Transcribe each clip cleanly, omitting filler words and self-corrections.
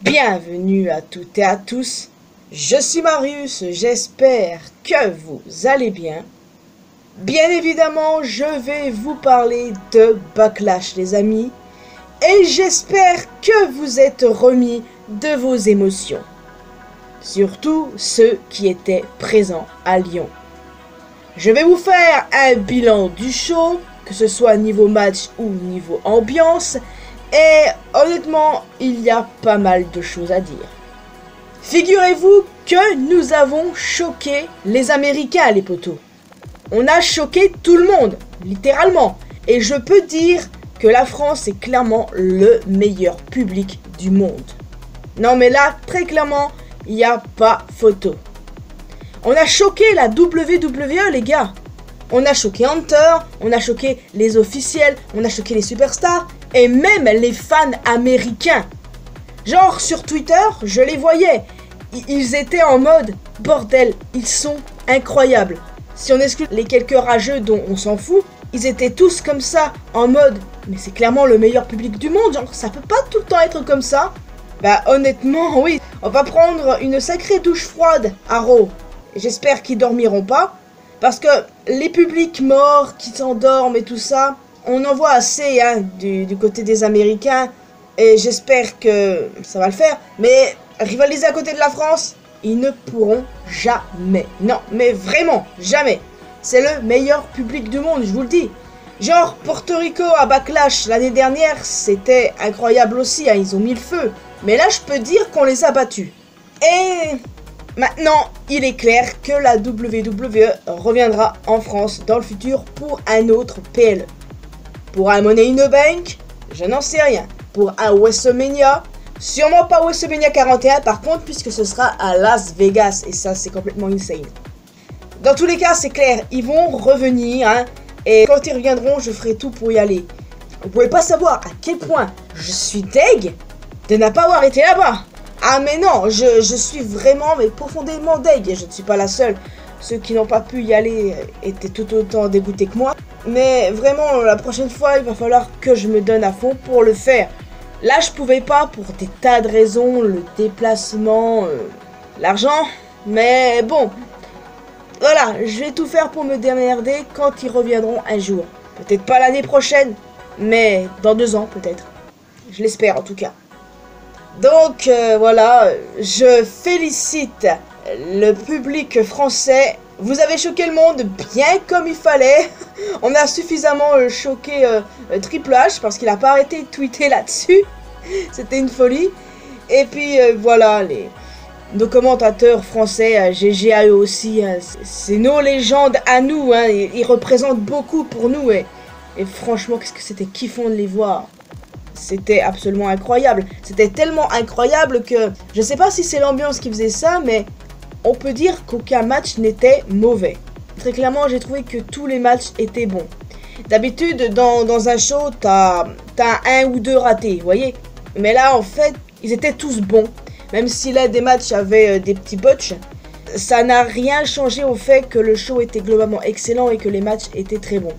Bienvenue à toutes et à tous, je suis Marius, j'espère que vous allez bien. Bien évidemment, je vais vous parler de Backlash les amis, et j'espère que vous êtes remis de vos émotions. Surtout ceux qui étaient présents à Lyon. Je vais vous faire un bilan du show, que ce soit niveau match ou niveau ambiance, et honnêtement, il y a pas mal de choses à dire. Figurez-vous que nous avons choqué les Américains, les potos. On a choqué tout le monde, littéralement. Et je peux dire que la France est clairement le meilleur public du monde. Non mais là, très clairement, il n'y a pas photo. On a choqué la WWE, les gars. On a choqué Hunter, on a choqué les officiels, on a choqué les superstars, et même les fans américains. Genre sur Twitter, je les voyais. Ils étaient en mode, bordel, ils sont incroyables. Si on exclut les quelques rageux dont on s'en fout, ils étaient tous comme ça, en mode, mais c'est clairement le meilleur public du monde, genre ça peut pas tout le temps être comme ça. Bah honnêtement, oui, on va prendre une sacrée douche froide à Raw. J'espère qu'ils dormiront pas, parce que les publics morts qui s'endorment et tout ça, on en voit assez hein, du côté des Américains, et j'espère que ça va le faire, mais rivaliser à côté de la France, ils ne pourront jamais. Non, mais vraiment, jamais. C'est le meilleur public du monde, je vous le dis. Genre, Porto Rico à Backlash l'année dernière, c'était incroyable aussi, hein, ils ont mis le feu. Mais là, je peux dire qu'on les a battus. Et maintenant, il est clair que la WWE reviendra en France dans le futur pour un autre PLE. Pour un Money in the Bank, je n'en sais rien. Pour un WrestleMania, sûrement pas WrestleMania 41 par contre, puisque ce sera à Las Vegas. Et ça, c'est complètement insane. Dans tous les cas, c'est clair, ils vont revenir. Hein, et quand ils reviendront, je ferai tout pour y aller. Vous pouvez pas savoir à quel point je suis deg de ne pas avoir été là-bas. Ah mais non, je suis vraiment mais profondément deg. Et je ne suis pas la seule. Ceux qui n'ont pas pu y aller étaient tout autant dégoûtés que moi. Mais vraiment, la prochaine fois, il va falloir que je me donne à fond pour le faire. Là, je pouvais pas pour des tas de raisons, le déplacement, l'argent. Mais bon, voilà, je vais tout faire pour me démerder quand ils reviendront un jour. Peut-être pas l'année prochaine, mais dans 2 ans peut-être. Je l'espère en tout cas. Donc voilà, je félicite le public français. Vous avez choqué le monde bien comme il fallait. On a suffisamment choqué Triple H parce qu'il n'a pas arrêté de tweeter là-dessus. C'était une folie. Et puis voilà, nos commentateurs français, GG à eux aussi. Hein, c'est nos légendes à nous. Hein, ils représentent beaucoup pour nous. Et franchement, qu'est-ce que c'était kiffant de les voir. C'était absolument incroyable. C'était tellement incroyable que je sais pas si c'est l'ambiance qui faisait ça, mais on peut dire qu'aucun match n'était mauvais. Très clairement, j'ai trouvé que tous les matchs étaient bons. D'habitude, dans un show, t'as 1 ou 2 ratés, vous voyez. Mais là, en fait, ils étaient tous bons. Même si là, des matchs avaient des petits botches, ça n'a rien changé au fait que le show était globalement excellent et que les matchs étaient très bons.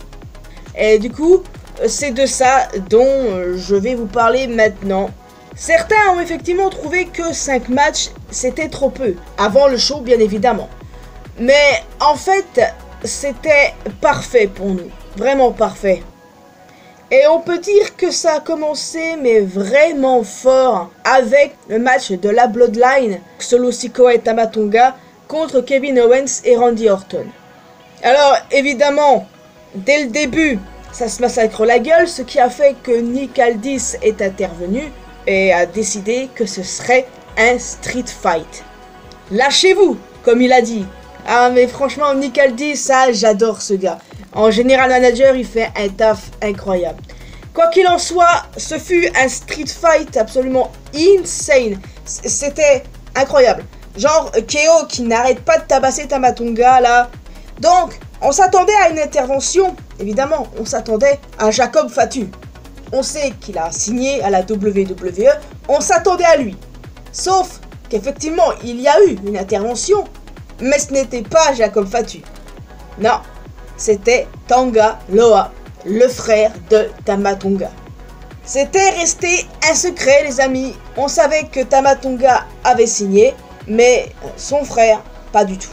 Et du coup, c'est de ça dont je vais vous parler maintenant. Certains ont effectivement trouvé que 5 matchs, c'était trop peu. Avant le show, bien évidemment. Mais en fait, c'était parfait pour nous. Vraiment parfait. Et on peut dire que ça a commencé, mais vraiment fort, avec le match de la Bloodline, Solo Sikoa et Tama Tonga, contre Kevin Owens et Randy Orton. Alors, évidemment, dès le début, ça se massacre la gueule, ce qui a fait que Nick Aldis est intervenu et a décidé que ce serait un street fight. Lâchez-vous, comme il a dit. Ah mais franchement, Nick Aldis, ça j'adore ce gars. En général manager, il fait un taf incroyable. Quoi qu'il en soit, ce fut un street fight absolument insane. C'était incroyable. Genre KO qui n'arrête pas de tabasser Tama Tonga là. Donc, on s'attendait à une intervention. Évidemment, on s'attendait à Jacob Fatu. On sait qu'il a signé à la WWE. On s'attendait à lui. Sauf qu'effectivement, il y a eu une intervention. Mais ce n'était pas Jacob Fatu. Non, c'était Tanga Loa, le frère de Tama Tonga. C'était resté un secret, les amis. On savait que Tama Tonga avait signé, mais son frère, pas du tout.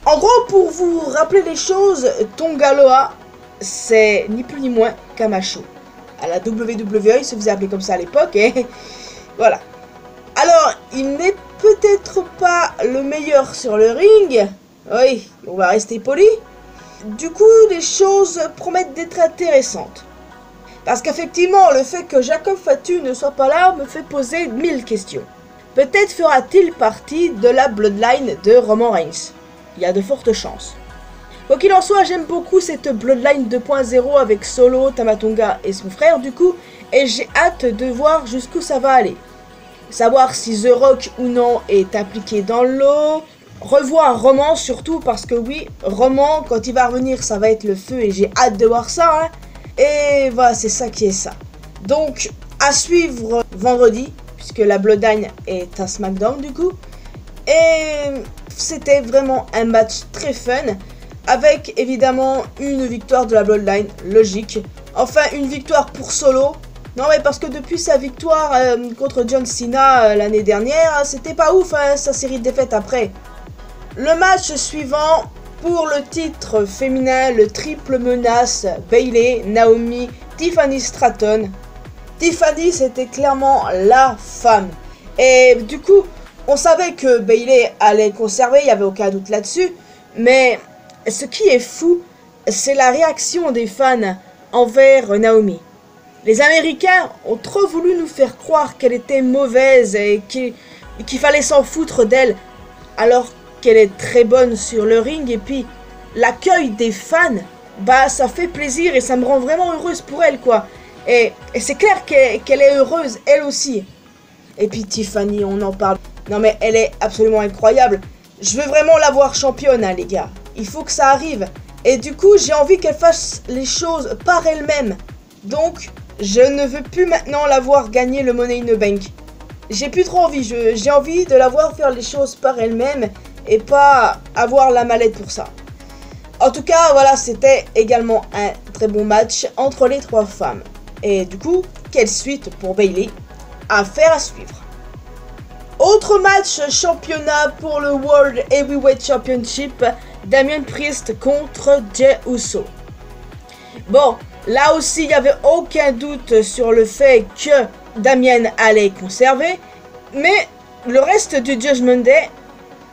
En gros, pour vous rappeler les choses, Tonga Loa, c'est ni plus ni moins qu'Amacho. À la WWE, il se faisait appeler comme ça à l'époque, et voilà. Alors, il n'est peut-être pas le meilleur sur le ring. Oui, on va rester poli. Du coup, les choses promettent d'être intéressantes. Parce qu'effectivement, le fait que Jacob Fatu ne soit pas là me fait poser 1000 questions. Peut-être fera-t-il partie de la bloodline de Roman Reigns. Il y a de fortes chances. Quoi qu'il en soit, j'aime beaucoup cette bloodline 2.0 avec Solo, Tama Tonga et son frère du coup, et j'ai hâte de voir jusqu'où ça va aller. Savoir si The Rock ou non est impliqué dans le lot. Revoir Roman surtout parce que oui, Roman quand il va revenir ça va être le feu et j'ai hâte de voir ça. Hein. Et voilà, c'est ça qui est ça. Donc à suivre vendredi puisque la Bloodline est à SmackDown du coup. Et c'était vraiment un match très fun avec évidemment une victoire de la Bloodline, logique. Enfin une victoire pour Solo. Non mais parce que depuis sa victoire contre John Cena l'année dernière, c'était pas ouf hein, sa série de défaites après. Le match suivant pour le titre féminin, le triple menace, Bayley, Naomi, Tiffany Stratton. Tiffany c'était clairement la femme. Et du coup, on savait que Bayley allait conserver, il n'y avait aucun doute là-dessus. Mais ce qui est fou, c'est la réaction des fans envers Naomi. Les Américains ont trop voulu nous faire croire qu'elle était mauvaise et qu'il fallait s'en foutre d'elle, alors qu'elle est très bonne sur le ring. Et puis, l'accueil des fans, bah ça fait plaisir et ça me rend vraiment heureuse pour elle, quoi. Et c'est clair qu'elle est heureuse, elle aussi. Et puis Tiffany, on en parle. Non mais elle est absolument incroyable. Je veux vraiment la voir championne, hein, les gars. Il faut que ça arrive. Et du coup, j'ai envie qu'elle fasse les choses par elle-même. Donc, je ne veux plus maintenant la voir gagner le Money in the Bank. J'ai plus trop envie. J'ai envie de la voir faire les choses par elle-même et pas avoir la mallette pour ça. En tout cas, voilà, c'était également un très bon match entre les trois femmes. Et du coup, quelle suite pour Bayley? Affaire à suivre. Autre match championnat pour le World Heavyweight Championship, Damien Priest contre Jey Uso. Bon, là aussi, il n'y avait aucun doute sur le fait que Damien allait conserver, mais le reste du Judgment Day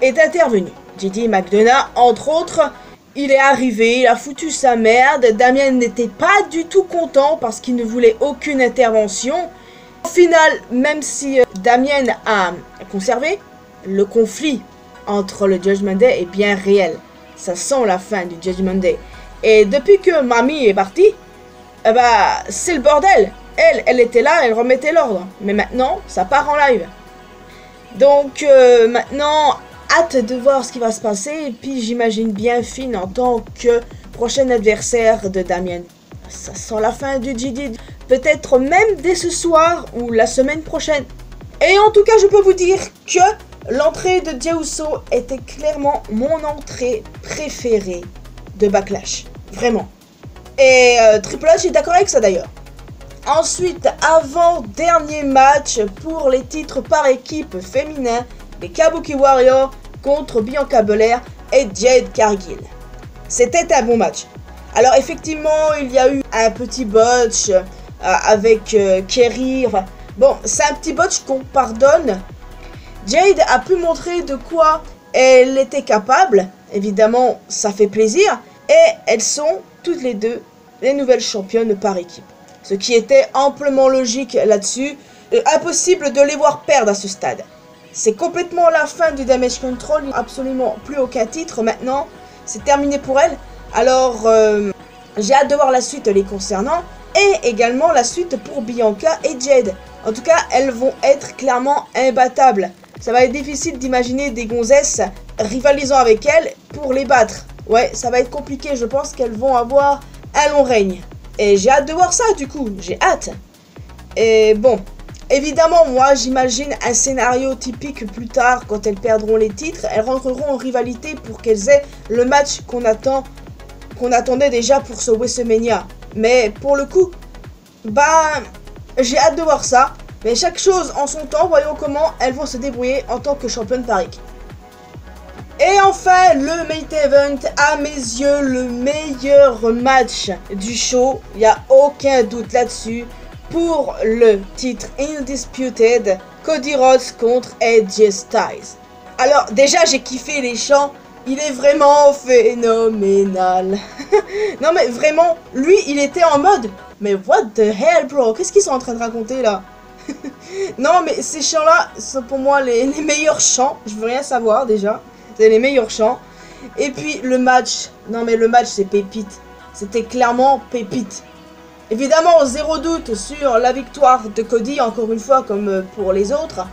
est intervenu. JD McDonagh, entre autres, il est arrivé, il a foutu sa merde. Damien n'était pas du tout content parce qu'il ne voulait aucune intervention. Au final, même si Damien a conservé, le conflit entre le Judgment Day est bien réel. Ça sent la fin du Judgment Day. Et depuis que Mamie est partie, c'est le bordel. Elle était là, elle remettait l'ordre. Mais maintenant, ça part en live. Donc maintenant, hâte de voir ce qui va se passer. Et puis j'imagine bien Finn en tant que prochain adversaire de Damien. Ça sent la fin du JD. Peut-être même dès ce soir ou la semaine prochaine. Et en tout cas, je peux vous dire que l'entrée de Jey Uso était clairement mon entrée préférée de Backlash. Vraiment. Et Triple H est d'accord avec ça d'ailleurs. Ensuite, avant-dernier match pour les titres par équipe féminin, les Kabuki Warriors contre Bianca Belair et Jade Cargill. C'était un bon match. Alors effectivement, il y a eu un petit botch avec Kerry. Enfin, bon, c'est un petit botch qu'on pardonne. Jade a pu montrer de quoi elle était capable. Évidemment, ça fait plaisir. Et elles sont toutes les deux les nouvelles championnes par équipe. Ce qui était amplement logique là-dessus. Impossible de les voir perdre à ce stade. C'est complètement la fin du Damage Control. Absolument plus aucun titre maintenant. C'est terminé pour elles. Alors, j'ai hâte de voir la suite les concernant. Et également la suite pour Bianca et Jade. En tout cas, elles vont être clairement imbattables. Ça va être difficile d'imaginer des gonzesses rivalisant avec elles pour les battre. Ouais, ça va être compliqué. Je pense qu'elles vont avoir un long règne. Et j'ai hâte de voir ça du coup. J'ai hâte. Et bon, évidemment, moi j'imagine un scénario typique plus tard quand elles perdront les titres. Elles rentreront en rivalité pour qu'elles aient le match qu'on attendait déjà pour ce WrestleMania. Mais pour le coup, bah, J'ai hâte de voir ça. Mais chaque chose en son temps, voyons comment elles vont se débrouiller en tant que championne par équipe. Et enfin, le main event, à mes yeux, le meilleur match du show. Il n'y a aucun doute là-dessus. Pour le titre Undisputed, Cody Rhodes contre AJ Styles. Alors, déjà, j'ai kiffé les chants. Il est vraiment phénoménal. Non, mais vraiment, lui, il était en mode... Mais what the hell, bro? Qu'est-ce qu'ils sont en train de raconter, là? Non, mais ces chants-là sont pour moi les meilleurs chants. Je veux rien savoir, déjà. C'est les meilleurs chants. Et puis, le match. Non, mais le match, c'est pépite. C'était clairement pépite. Évidemment, zéro doute sur la victoire de Cody, encore une fois, comme pour les autres.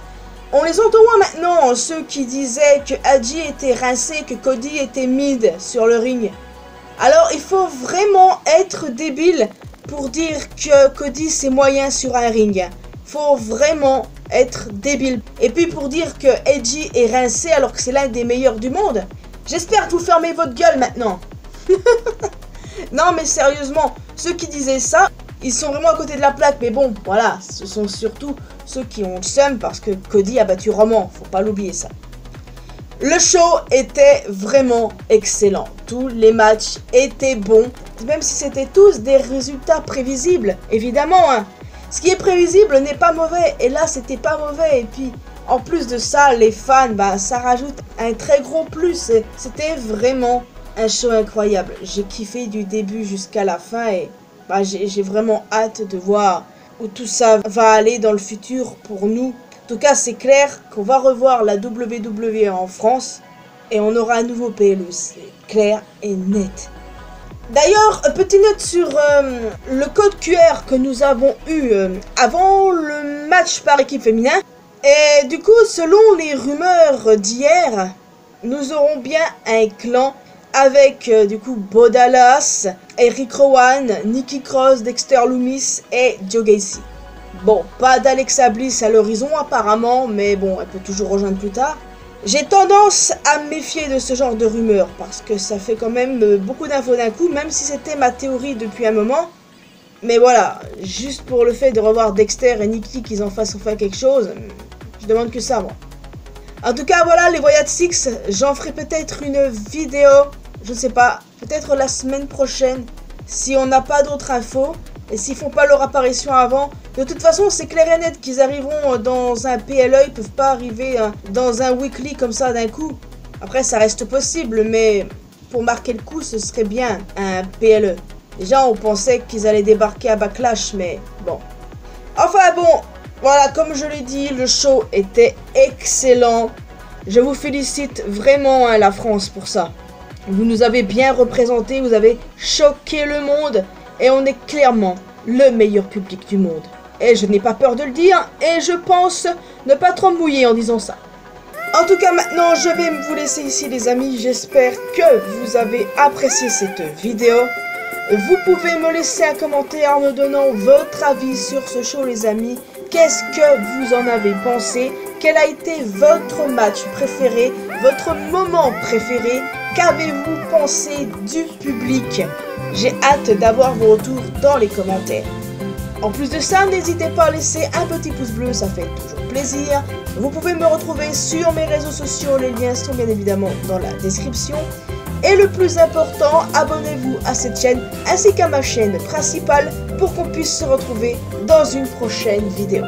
On les entend moins maintenant, ceux qui disaient que AJ était rincé, que Cody était mid sur le ring. Alors, il faut vraiment être débile pour dire que Cody c'est moyen sur un ring. Faut vraiment être débile. Et puis pour dire que AJ est rincé alors que c'est l'un des meilleurs du monde. J'espère que vous fermez votre gueule maintenant. Non mais sérieusement, ceux qui disaient ça, ils sont vraiment à côté de la plaque. Mais bon, voilà, ce sont surtout ceux qui ont le seum parce que Cody a battu Roman. Faut pas l'oublier ça. Le show était vraiment excellent. Tous les matchs étaient bons. Même si c'était tous des résultats prévisibles. Évidemment, hein. Ce qui est prévisible n'est pas mauvais. Et là, c'était pas mauvais. Et puis, en plus de ça, les fans, bah, ça rajoute un très gros plus. C'était vraiment un show incroyable. J'ai kiffé du début jusqu'à la fin. Et bah, j'ai vraiment hâte de voir où tout ça va aller dans le futur pour nous. En tout cas, c'est clair qu'on va revoir la WWE en France. Et on aura un nouveau PLE. C'est clair et net. D'ailleurs, petite note sur le code QR que nous avons eu avant le match par équipe féminin. Et du coup, selon les rumeurs d'hier, nous aurons bien un clan avec du coup Bo Dallas, Eric Rowan, Nikki Cross, Dexter Lumis et Joe Gacy. Bon, pas d'Alexa Bliss à l'horizon apparemment, mais bon, elle peut toujours rejoindre plus tard. J'ai tendance à me méfier de ce genre de rumeurs, parce que ça fait quand même beaucoup d'infos d'un coup, même si c'était ma théorie depuis un moment. Mais voilà, juste pour le fait de revoir Dexter et Nikki qu'ils en fassent enfin quelque chose, je demande que ça, moi. En tout cas, voilà, les Wyatt Six, j'en ferai peut-être une vidéo, je sais pas, peut-être la semaine prochaine, si on n'a pas d'autres infos. Et s'ils font pas leur apparition avant, de toute façon c'est clair et net qu'ils arriveront dans un PLE, ils peuvent pas arriver dans un weekly comme ça d'un coup. Après ça reste possible, mais pour marquer le coup ce serait bien un PLE. Déjà on pensait qu'ils allaient débarquer à Backlash, mais bon. Enfin bon, voilà, comme je l'ai dit, le show était excellent. Je vous félicite vraiment la France pour ça. Vous nous avez bien représenté, vous avez choqué le monde. Et on est clairement le meilleur public du monde. Et je n'ai pas peur de le dire, et je pense ne pas trop me mouiller en disant ça. En tout cas, maintenant, je vais vous laisser ici, les amis. J'espère que vous avez apprécié cette vidéo. Vous pouvez me laisser un commentaire en me donnant votre avis sur ce show, les amis. Qu'est-ce que vous en avez pensé? Quel a été votre match préféré? Votre moment préféré? Qu'avez-vous pensé du public? J'ai hâte d'avoir vos retours dans les commentaires. En plus de ça, n'hésitez pas à laisser un petit pouce bleu, ça fait toujours plaisir. Vous pouvez me retrouver sur mes réseaux sociaux, les liens sont bien évidemment dans la description. Et le plus important, abonnez-vous à cette chaîne ainsi qu'à ma chaîne principale pour qu'on puisse se retrouver dans une prochaine vidéo.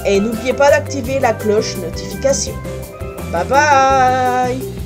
Et n'oubliez pas d'activer la cloche notification. Bye bye!